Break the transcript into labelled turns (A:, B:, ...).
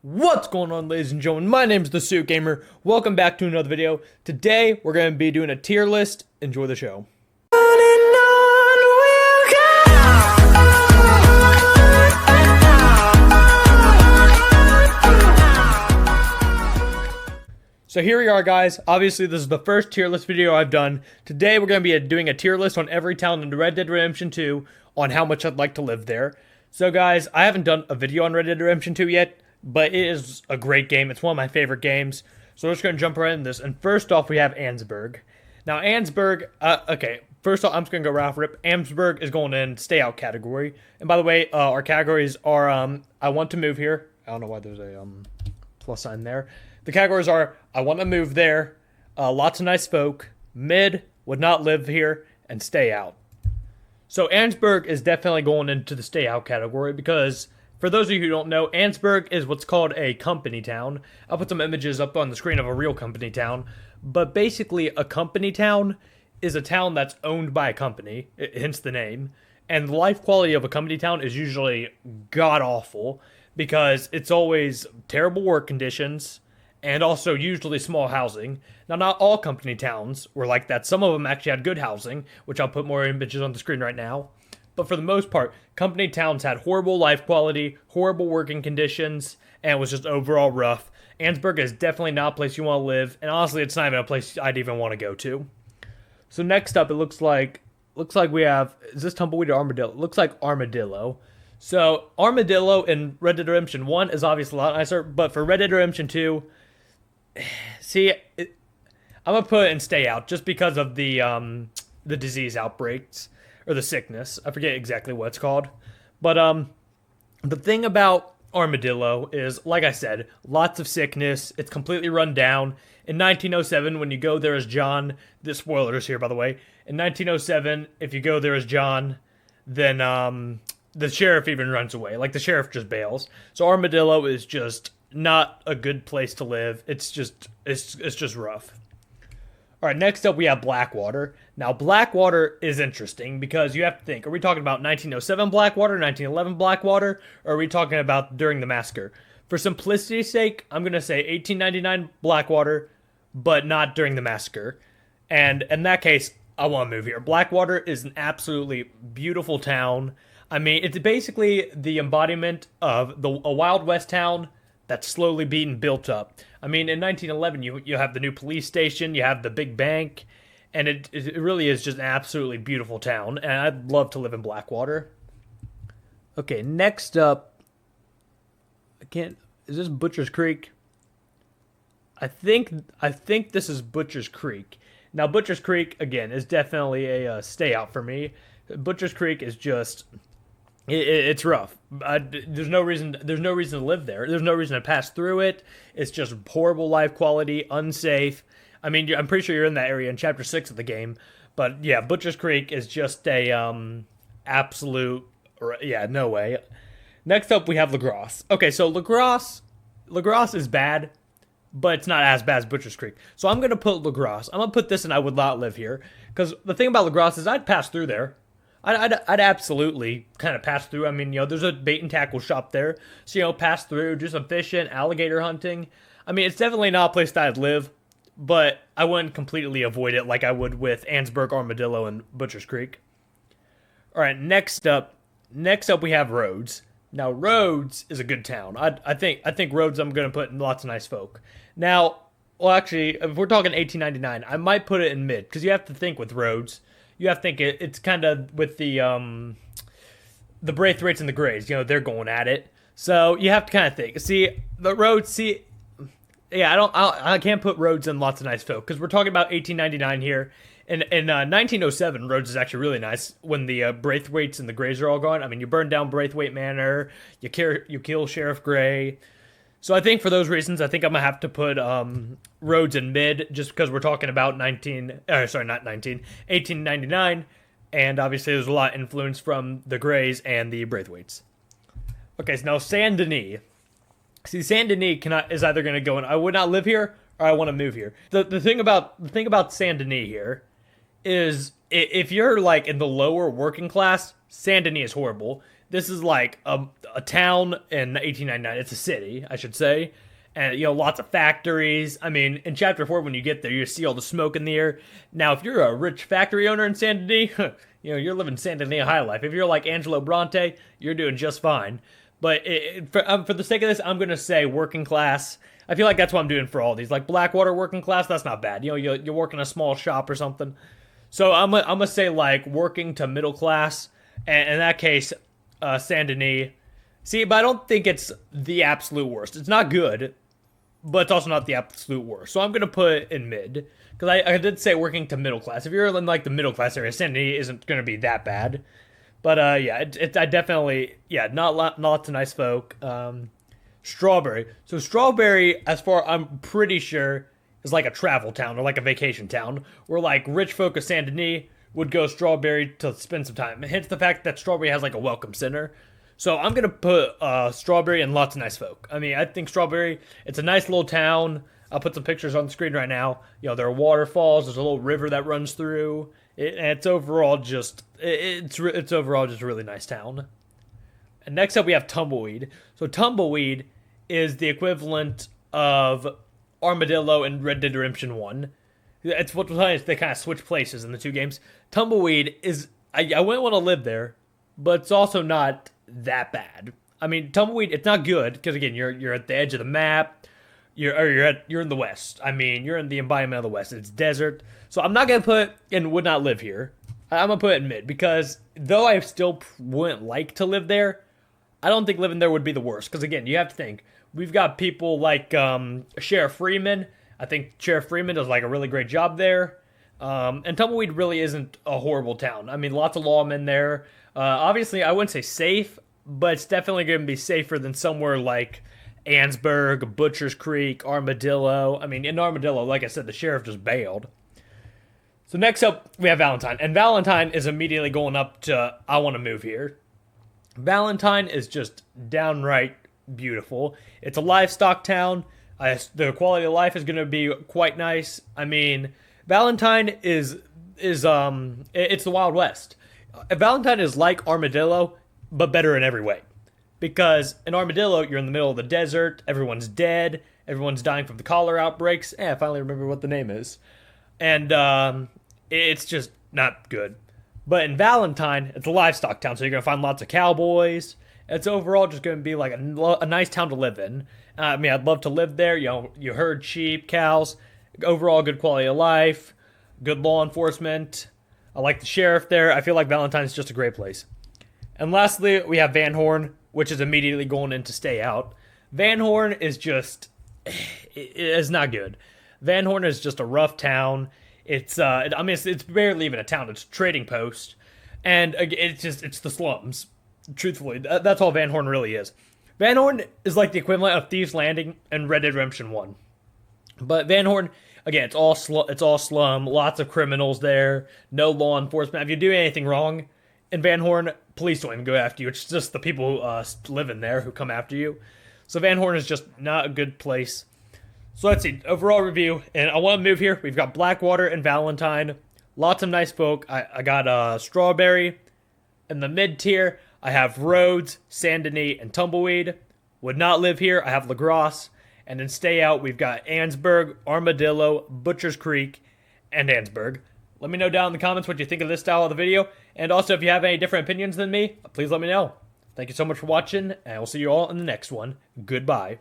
A: What's going on, ladies and gentlemen? My name is the Suit Gamer. Welcome back to another video. Today we're going to be doing a tier list. Enjoy the show. So here we are, guys. Obviously, this is the first tier list video I've done. Today we're going to be doing a tier list on every town in Red Dead Redemption 2 on how much I'd like to live there. So guys, I haven't done a video on Red Dead Redemption 2 yet, but it is a great game. It's one of my favorite games. So we're just going to jump right into this. And first off, we have Ansburg. Now, Ansburg, okay, first off, I'm just going to go right off rip. Ansburg is going in stay out category. And by the way, our categories are, I want to move here. I don't know why there's a plus sign there. The categories are, I want to move there, lots of nice folk, mid, would not live here, and stay out. So Ansburg is definitely going into the stay out category because, for those of you who don't know, Ansburg is what's called a company town. I'll put some images up on the screen of a real company town. But basically, a company town is a town that's owned by a company, hence the name. And the life quality of a company town is usually god-awful because it's always terrible work conditions and also usually small housing. Now, not all company towns were like that. Some of them actually had good housing, which I'll put more images on the screen right now. But for the most part, company towns had horrible life quality, horrible working conditions, and it was just overall rough. Ansburg is definitely not a place you want to live, and honestly, it's not even a place I'd even want to go to. So next up, it looks like we have, is this Tumbleweed or Armadillo? It looks like Armadillo. So Armadillo in Red Dead Redemption 1 is obviously a lot nicer, but for Red Dead Redemption 2, I'm gonna put it in stay out just because of the disease outbreaks or the sickness. I forget exactly what it's called, but the thing about Armadillo is, like I said, lots of sickness. It's completely run down. In 1907, when you go there as John, the spoilers here, by the way. In 1907, if you go there as John, then the sheriff even runs away. Like, the sheriff just bails. So Armadillo is just not a good place to live. It's just rough. All right, next up we have Blackwater. Now, Blackwater is interesting because you have to think, are we talking about 1907 Blackwater, 1911 Blackwater, or are we talking about during the massacre? For simplicity's sake, I'm going to say 1899 Blackwater, but not during the massacre. And in that case, I want to move here. Blackwater is an absolutely beautiful town. I mean, it's basically the embodiment of a Wild West town that's slowly being built up. I mean, in 1911, you have the new police station, you have the big bank, and it really is just an absolutely beautiful town, and I'd love to live in Blackwater. Okay, next up, is this Butcher's Creek? I think this is Butcher's Creek. Now, Butcher's Creek, again, is definitely a stay out for me. Butcher's Creek is just... It's rough. There's no reason to live there. There's no reason to pass through it. It's just horrible life quality, unsafe. I mean, I'm pretty sure you're in that area in Chapter 6 of the game. But yeah, Butcher's Creek is just a absolute, yeah, no way. Next up, we have LaGrosse. Okay, so LaGrosse is bad, but it's not as bad as Butcher's Creek. So I'm going to put LaGrosse. I'm going to put this in I would not live here. Because the thing about LaGrosse is I'd pass through there. I'd absolutely kind of pass through. I mean, there's a bait and tackle shop there. So, pass through, do some fishing, alligator hunting. I mean, it's definitely not a place that I'd live, but I wouldn't completely avoid it like I would with Ansburg, Armadillo, and Butcher's Creek. All right, next up we have Rhodes. Now, Rhodes is a good town. I think Rhodes I'm going to put in lots of nice folk. Now, well, actually, if we're talking 1899, I might put it in mid, because you have to think with Rhodes. You have to think it's kind of with the Braithwaites and the Greys, they're going at it. So you have to kind of think. See, the Rhodes, yeah, I can't put Rhodes in lots of nice folk because we're talking about 1899 here. In 1907, Rhodes is actually really nice when the Braithwaites and the Greys are all gone. I mean, you burn down Braithwaite Manor, you kill Sheriff Gray. So I think for those reasons, I think I'm going to have to put Rhodes in mid just because we're talking about 1899. And obviously there's a lot of influence from the Greys and the Braithwaites. Okay, so now Saint Denis. See, Saint Denis is either going to go in I would not live here or I want to move here. The thing about Saint Denis here is if you're like in the lower working class, Saint Denis is horrible. this is like a town in 1899. It's a city, I should say. And, lots of factories. I mean, in Chapter 4, when you get there, you see all the smoke in the air. Now, if you're a rich factory owner in Saint Denis, you're living Saint Denis high life. If you're like Angelo Bronte, you're doing just fine. But for the sake of this, I'm going to say working class. I feel like that's what I'm doing for all these. Like Blackwater working class, that's not bad. You work in a small shop or something. So I'm gonna say like working to middle class. And in that case, Saint Denis. See, but I don't think it's the absolute worst. It's not good, but it's also not the absolute worst. So I'm gonna put it in mid, because I did say working to middle class. If you're in like the middle class area, Saint Denis isn't gonna be that bad. But yeah, I definitely, yeah, not lots of nice folk. Strawberry. So Strawberry, as far I'm pretty sure, is like a travel town or like a vacation town, where like rich folk of Saint Denis would go Strawberry to spend some time. Hence the fact that Strawberry has like a welcome center. So I'm gonna put Strawberry and lots of nice folk. I mean, I think Strawberry, it's a nice little town. I'll put some pictures on the screen right now. There are waterfalls. There's a little river that runs through. And it's overall just it's overall just a really nice town. And next up we have Tumbleweed. So Tumbleweed is the equivalent of Armadillo in Red Dead Redemption 1. It's what they kind of switch places in the two games. Tumbleweed is I wouldn't want to live there, but it's also not that bad. I mean, Tumbleweed, it's not good because again, you're at the edge of the map. You're in the West. I mean, you're in the embodiment of the West. It's desert. So I'm not gonna put and would not live here. I'm gonna put it in mid because though I still wouldn't like to live there, I don't think living there would be the worst. Because again, you have to think we've got people like Sheriff Freeman. I think Sheriff Freeman does like a really great job there. And Tumbleweed really isn't a horrible town. I mean, lots of lawmen there. Obviously, I wouldn't say safe, but it's definitely going to be safer than somewhere like Ansburg, Butcher's Creek, Armadillo. I mean, in Armadillo, like I said, the sheriff just bailed. So next up, we have Valentine. And Valentine is immediately going up to, I want to move here. Valentine is just downright beautiful. It's a livestock town. The quality of life is going to be quite nice. I mean, Valentine is it's the Wild West. Valentine is like Armadillo, but better in every way. Because in Armadillo, you're in the middle of the desert, everyone's dead, everyone's dying from the cholera outbreaks. I finally remember what the name is. And it's just not good. But in Valentine, it's a livestock town, so you're going to find lots of cowboys. It's overall just going to be like a nice town to live in. I mean, I'd love to live there. You herd sheep, cows, overall good quality of life, good law enforcement. I like the sheriff there. I feel like Valentine's just a great place. And lastly, we have Van Horn, which is immediately going in to stay out. Van Horn is just, it's not good. Van Horn is just a rough town. It's barely even a town. It's a trading post. And it's the slums. Truthfully, that's all Van Horn really is. Van Horn is like the equivalent of Thieves Landing and Red Dead Redemption 1. But Van Horn, again, it's all slum, lots of criminals there, no law enforcement. If you do anything wrong in Van Horn, police don't even go after you. It's just the people who live in there who come after you. So Van Horn is just not a good place. So let's see, overall review, and I want to move here. We've got Blackwater and Valentine, lots of nice folk. I got Strawberry. In the mid tier, I have Rhodes, Saint Denis, and Tumbleweed. Would not live here, I have LaGrosse. And then stay out, we've got Ansburg, Armadillo, Butcher's Creek, and Ansburg. Let me know down in the comments what you think of this style of the video. And also, if you have any different opinions than me, please let me know. Thank you so much for watching, and I will see you all in the next one. Goodbye.